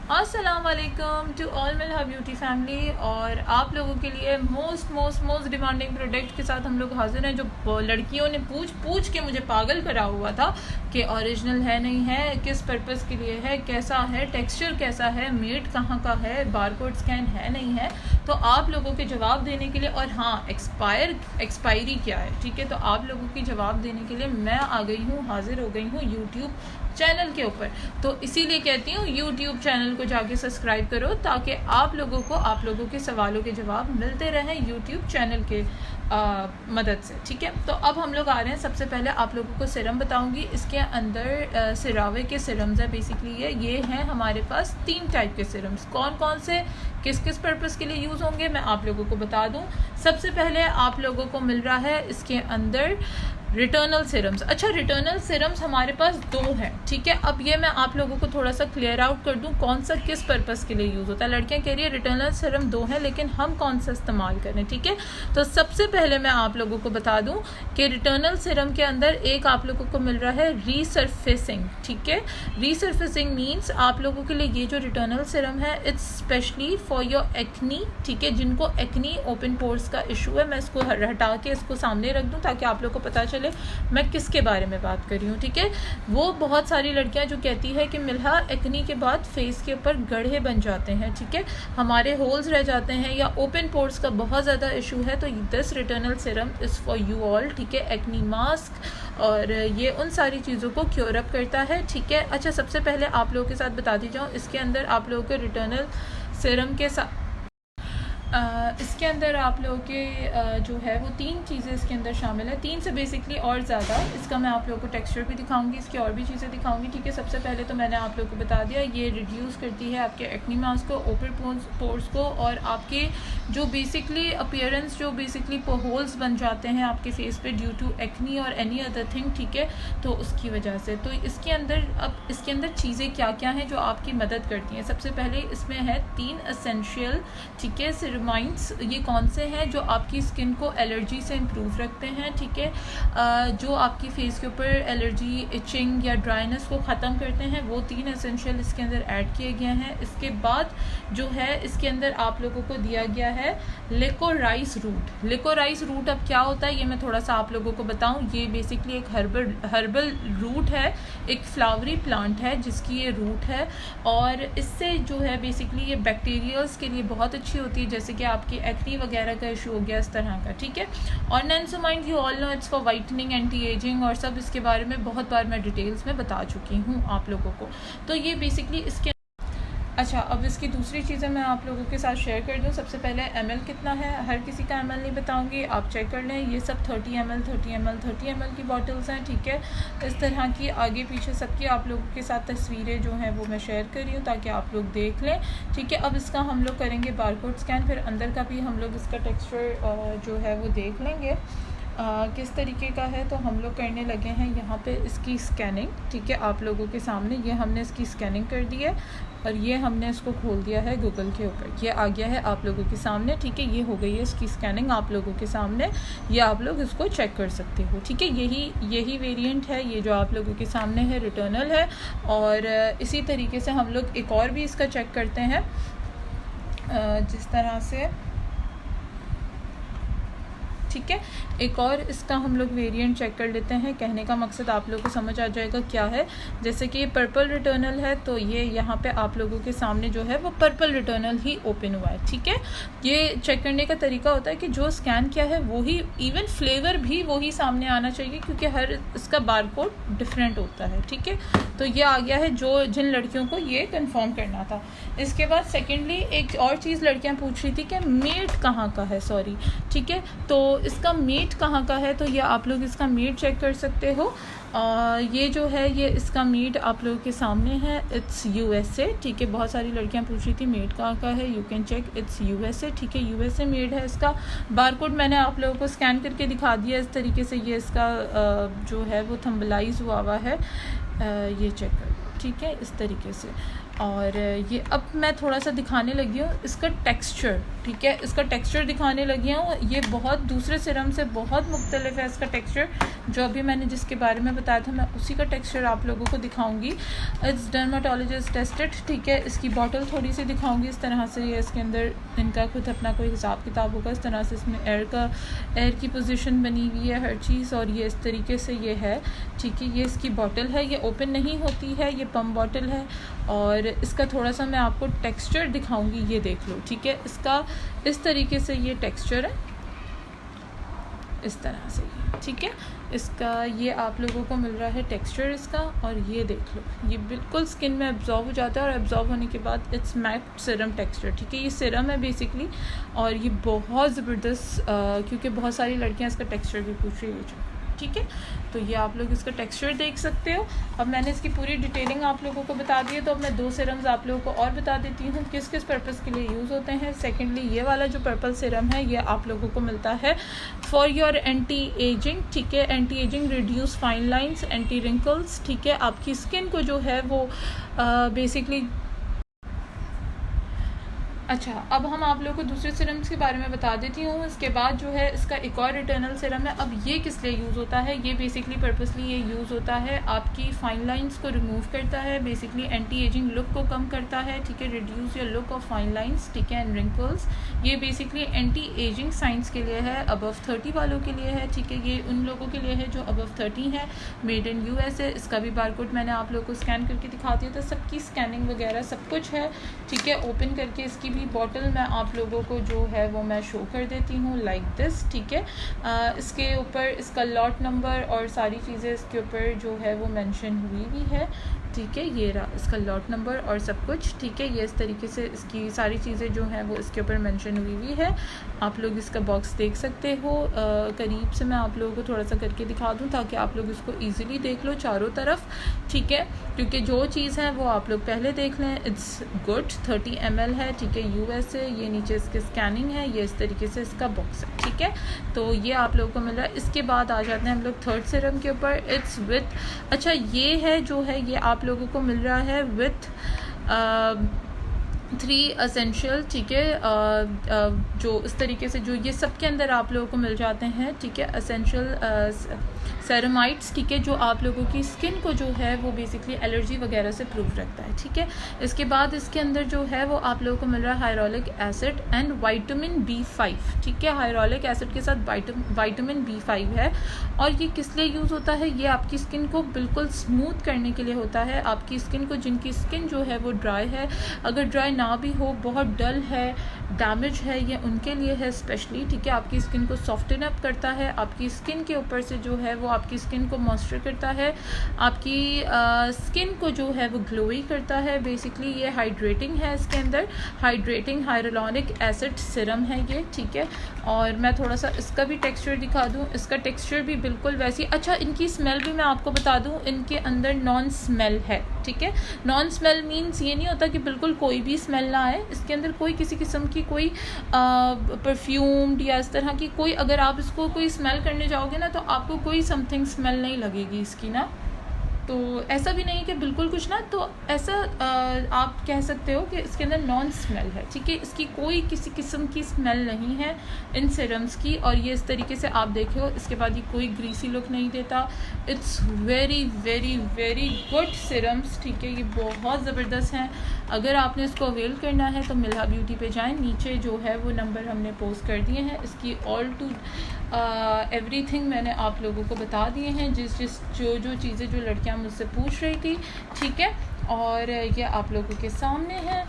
अस्सलाम वालेकुम to all मिल्हा beauty family. और आप लोगों के लिए मोस्ट डिमांडिंग प्रोडक्ट के साथ हम लोग हाजिर हैं, जो लड़कियों ने पूछ के मुझे पागल करा हुआ था कि ओरिजिनल है नहीं है, किस पर्पस के लिए है, कैसा है, टेक्सचर कैसा है, मेड कहाँ का है, बारकोड स्कैन है नहीं है। तो आप लोगों के जवाब देने के लिए, और हाँ एक्सपायरी क्या है, ठीक है, तो आप लोगों की जवाब देने के लिए मैं आ गई हूँ, हाजिर हो गई हूँ यूट्यूब चैनल के ऊपर। तो इसीलिए कहती हूँ यूट्यूब चैनल को जाके सब्सक्राइब करो, ताकि आप लोगों के सवालों के जवाब मिलते रहें यूट्यूब चैनल के मदद से, ठीक है। तो अब हम लोग आ रहे हैं, सबसे पहले आप लोगों को सिरम बताऊंगी। इसके अंदर सिरावे के सिरम्स है बेसिकली। ये हैं हमारे पास 3 टाइप के सिरम्स। कौन कौन से किस किस पर्पस के लिए यूज़ होंगे मैं आप लोगों को बता दूं। सबसे पहले आप लोगों को मिल रहा है इसके अंदर रिटर्नल सिरम्स। अच्छा, रिटर्नल सिरम्स हमारे पास 2 हैं, ठीक है। अब ये मैं आप लोगों को थोड़ा सा क्लियर आउट कर दूं कौन सा किस पर्पस के लिए यूज़ होता है। लड़कियां कह रही है रिटर्नल सिरम 2 हैं, लेकिन हम कौन सा इस्तेमाल करें, ठीक है। तो सबसे पहले मैं आप लोगों को बता दूं कि रिटर्नल सिरम के अंदर एक आप लोगों को मिल रहा है रीसर्फेसिंग, ठीक है। रीसर्फेसिंग मीन्स आप लोगों के लिए ये जो रिटर्नल सिरम है it's specially for your acne, ठीक है। जिनको एक्नी ओपन पोर्स का इशू है, मैं इसको हटा के इसको सामने रख दूं ताकि आप लोग को पता चले मैं किसके बारे में बात कर रही हूँ, ठीक है। वो बहुत सारी लड़कियां जो कहती है कि मिल्हा एक्नी के बाद फेस के ऊपर गड्ढे बन जाते हैं, ठीक है, हमारे होल्स रह जाते हैं, या ओपन पोर्स का बहुत ज़्यादा इशू है, तो this retinol serum is for you all, ठीक है। एक्नी मास्क और ये उन सारी चीज़ों को क्योर अप करता है, ठीक है। अच्छा, सबसे पहले आप लोगों के साथ बताती जाऊँ, इसके अंदर आप लोगों के रिटर्नल सिरम के साथ इसके अंदर आप लोगों के जो है वो 3 चीज़ें इसके अंदर शामिल है, 3 से बेसिकली और ज़्यादा। इसका मैं आप लोगों को टेक्सचर भी दिखाऊंगी, इसकी और भी चीज़ें दिखाऊंगी, ठीक है। सबसे पहले तो मैंने आप लोगों को बता दिया, ये रिड्यूस करती है आपके एक्नी मास को, ओपन पोर्स को, और आपके जो बेसिकली अपीयरेंस, जो बेसिकली होल्स बन जाते हैं आपके फेस पे ड्यू टू एक्नी और एनी अदर थिंग, ठीक है, तो उसकी वजह से। तो इसके अंदर चीज़ें क्या क्या हैं जो आपकी मदद करती हैं। सबसे पहले इसमें है 3 एसेंशियल, ठीक है, सिरमाइड्स। ये कौन से हैं? जो आपकी स्किन को एलर्जी से इम्प्रूव रखते हैं, ठीक है, जो आपकी फेस के ऊपर एलर्जी, इचिंग या ड्राइनेस को ख़त्म करते हैं, वो 3 एसेंशियल इसके अंदर ऐड किए गए हैं। इसके बाद जो है इसके अंदर आप लोगों को दिया गया है लिकोराइस रूट। लिकोराइस रूट अब क्या होता है ये मैं थोड़ा सा आप लोगों को बताऊं। ये बेसिकली एक हर्बल रूट है, एक फ्लावरी प्लांट है जिसकी ये रूट है, और इससे जो है बेसिकली ये बैक्टीरियल्स के लिए बहुत अच्छी होती है, जैसे कि आपकी एक्नी वगैरह का इशू हो गया इस तरह का, ठीक है। और niacinamide you all know it's for whitening, anti ageing, और सब इसके बारे में बहुत बार मैं डिटेल्स में बता चुकी हूँ आप लोगों को। तो ये बेसिकली इसके अच्छा, अब इसकी दूसरी चीज़ें मैं आप लोगों के साथ शेयर कर दूं। सबसे पहले ml कितना है, हर किसी का ml नहीं बताऊंगी, आप चेक कर लें। ये सब 30 ml की बॉटल्स हैं, ठीक है। इस तरह की आगे पीछे सबकी आप लोगों के साथ तस्वीरें जो हैं वो मैं शेयर कर रही हूँ ताकि आप लोग देख लें, ठीक है। अब इसका हम लोग करेंगे बारकोड स्कैन, फिर अंदर का भी हम लोग इसका टेक्सचर जो है वो देख लेंगे किस तरीके का है। तो हम लोग करने लगे हैं यहाँ पे इसकी स्कैनिंग, ठीक है, आप लोगों के सामने। ये हमने इसकी स्कैनिंग कर दी है और ये हमने इसको खोल दिया है गूगल के ऊपर, ये आ गया है आप लोगों के सामने, ठीक है। ये हो गई है इसकी स्कैनिंग आप लोगों के सामने, ये आप लोग इसको चेक कर सकते हो, ठीक है। यही वेरिएंट है, ये जो आप लोगों के सामने है रिटर्नल है। और इसी तरीके से हम लोग एक और भी इसका चेक करते हैं, जिस तरह से, ठीक है। एक और इसका हम लोग वेरिएंट चेक कर लेते हैं। कहने का मकसद आप लोगों को समझ आ जाएगा क्या है। जैसे कि ये पर्पल रिटर्नल है, तो ये यहाँ पे आप लोगों के सामने जो है वो पर्पल रिटर्नल ही ओपन हुआ है, ठीक है। ये चेक करने का तरीका होता है कि जो स्कैन किया है वही, इवन फ्लेवर भी वही सामने आना चाहिए, क्योंकि हर इसका बारकोड डिफरेंट होता है, ठीक है। तो ये आ गया है जो जिन लड़कियों को ये कंफर्म करना था। इसके बाद सेकेंडली एक और चीज़ लड़कियाँ पूछ रही थी कि मेट कहाँ का है, सॉरी, ठीक है। तो इसका मीट कहाँ का है, तो ये आप लोग इसका मीट चेक कर सकते हो। ये जो है ये इसका मीट आप लोगों के सामने है, इट्स USA, ठीक है। बहुत सारी लड़कियां पूछ रही थी मीट कहाँ का है, you can check, it's USA, ठीक है। USA मीट है। इसका बारकोड मैंने आप लोगों को स्कैन करके दिखा दिया इस तरीके से। ये इसका जो है वो थंबलाइज हुआ है, ये चेक कर, ठीक है, इस तरीके से। और ये अब मैं थोड़ा सा दिखाने लगी हूँ इसका टेक्सचर, ठीक है, इसका टेक्सचर दिखाने लगी हूँ। ये बहुत दूसरे सिरम से बहुत मुख्तलिफ है इसका टेक्सचर। जो अभी मैंने जिसके बारे में बताया था मैं उसी का टेक्सचर आप लोगों को दिखाऊंगी। इट्स डर्माटोलॉजिस्ट टेस्टेड, ठीक है। इसकी बॉटल थोड़ी सी दिखाऊंगी इस तरह से, ये इसके अंदर इनका खुद अपना कोई हिसाब किताब होगा। इस तरह से इसमें एयर की पोजीशन बनी हुई है हर चीज़, और ये इस तरीके से ये है, ठीक है। ये इसकी बॉटल है, ये ओपन नहीं होती है, ये पम्प बॉटल है। और इसका थोड़ा सा मैं आपको टेक्सचर दिखाऊंगी, ये देख लो, ठीक है। इसका इस तरीके से ये टेक्सचर है, इस तरह से, ठीक है। इसका ये आप लोगों को मिल रहा है टेक्सचर इसका, और ये देख लो, ये बिल्कुल स्किन में एब्जॉर्ब हो जाता है, और एब्जॉर्ब होने के बाद इट्स मैट सीरम टेक्सचर, ठीक है। ये सीरम है बेसिकली, और ये बहुत ज़बरदस्त, क्योंकि बहुत सारी लड़कियां इसका टेक्सचर भी पूछ रही है, ठीक है। तो ये आप लोग इसका टेक्सचर देख सकते हो। अब मैंने इसकी पूरी डिटेलिंग आप लोगों को बता दी है, तो अब मैं 2 सीरम्स आप लोगों को और बता देती हूँ किस किस पर्पज़ के लिए यूज़ होते हैं। सेकेंडली ये वाला जो पर्पल सीरम है ये आप लोगों को मिलता है फॉर योर एंटी एजिंग, ठीक है। Anti ageing, reduce fine lines, anti wrinkles, ठीक है। आपकी स्किन को जो है वो बेसिकली अच्छा, अब हम आप लोगों को दूसरे सीरम्स के बारे में बता देती हूँ। इसके बाद जो है इसका एक और रिटर्नल सीरम है। अब ये किस लिए यूज़ होता है, ये बेसिकली पर्पसली ये यूज़ होता है आपकी फाइन लाइंस को रिमूव करता है, बेसिकली एंटी एजिंग लुक को कम करता है, ठीक है। Reduce your look of fine lines, ठीक है, एंड रिंकल्स। ये बेसिकली एंटी एजिंग साइंस के लिए है, अबव 30 वालों के लिए है, ठीक है। ये उन लोगों के लिए है जो अबव 30 है, मेड इन USA। इसका भी बारकोड मैंने आप लोगों को स्कैन करके दिखा दिया था, सबकी स्कैनिंग वगैरह सब कुछ है, ठीक है। ओपन करके इसकी भी बॉटल मैं आप लोगों को जो है वो मैं शो कर देती हूँ लाइक दिस, ठीक है। इसके ऊपर इसका लॉट नंबर और सारी चीज़ें इसके ऊपर जो है वो मेंशन हुई भी है, ठीक है। ये रहा इसका लॉट नंबर और सब कुछ, ठीक है। ये इस तरीके से इसकी सारी चीज़ें जो हैं वो इसके ऊपर मेंशन हुई हुई है। आप लोग इसका बॉक्स देख सकते हो, करीब से मैं आप लोगों को थोड़ा सा करके दिखा दूं ताकि आप लोग इसको इजीली देख लो चारों तरफ, ठीक है। क्योंकि जो चीज़ है वो आप लोग पहले देख लें। इट्स गुड, 30 ml है, ठीक है, USA। ये नीचे इसकी स्कैनिंग है, ये इस तरीके से इसका बॉक्स है, ठीक है। तो ये आप लोगों को मिल रहा है। इसके बाद आ जाते हैं हम लोग थर्ड सीरम के ऊपर। इट्स विथ, अच्छा ये है जो है ये आप लोगों को मिल रहा है विथ 3 एसेंशियल, ठीक है। जो इस तरीके से जो ये सब के अंदर आप लोगों को मिल जाते हैं, ठीक है, एसेंशियल सेरामाइड्स, ठीक है, जो आप लोगों की स्किन को जो है वो बेसिकली एलर्जी वगैरह से प्रूफ रखता है, ठीक है। इसके बाद इसके अंदर जो है वो आप लोगों को मिल रहा है हाइरोलिक एसिड एंड विटामिन B5, ठीक है। हाइरोलिक एसिड के साथ विटामिन B5 है। और ये किस लिए यूज़ होता है, ये आपकी स्किन को बिल्कुल स्मूथ करने के लिए होता है। आपकी स्किन को, जिनकी स्किन जो है वो ड्राई है, अगर ड्राई ना भी हो, बहुत डल है, डैमेज है, ये उनके लिए है स्पेशली, ठीक है। आपकी स्किन को सॉफ्टन अप करता है, आपकी स्किन के ऊपर से जो है वो आपकी स्किन को मॉइस्चर करता है, आपकी स्किन को जो है वो ग्लोई करता है। बेसिकली ये हाइड्रेटिंग है, इसके अंदर हाइड्रेटिंग हाइरोलॉनिक एसिड सीरम है ये, ठीक है। और मैं थोड़ा सा इसका भी टेक्सचर दिखा दूँ। इसका टेक्सचर भी बिल्कुल वैसी, अच्छा इनकी स्मेल भी मैं आपको बता दूँ, इनके अंदर नॉन स्मेल है, ठीक है। नॉन स्मेल मीन्स ये नहीं होता कि बिल्कुल कोई भी स्मेल ना आए। इसके अंदर कोई किसी किस्म की कोई परफ्यूम्ड या इस तरह की कोई, अगर आप इसको कोई स्मेल करने जाओगे ना तो आपको कोई समथिंग स्मेल नहीं लगेगी इसकी ना। तो ऐसा भी नहीं कि बिल्कुल कुछ ना, तो ऐसा आप कह सकते हो कि इसके अंदर नॉन स्मेल है, ठीक है। इसकी कोई किसी किस्म की स्मेल नहीं है इन सीरम्स की। और ये इस तरीके से आप देखो, इसके बाद ये कोई ग्रीसी लुक नहीं देता। It's very very very good serums, ठीक है। ये बहुत ज़बरदस्त हैं। अगर आपने इसको अवेल करना है तो मिल्हा ब्यूटी पे जाएं, नीचे जो है वो नंबर हमने पोस्ट कर दिए हैं। इसकी ऑल टू एवरीथिंग मैंने आप लोगों को बता दिए हैं, जो चीज़ें जो लड़कियां मुझसे पूछ रही थी, ठीक है। और ये आप लोगों के सामने है।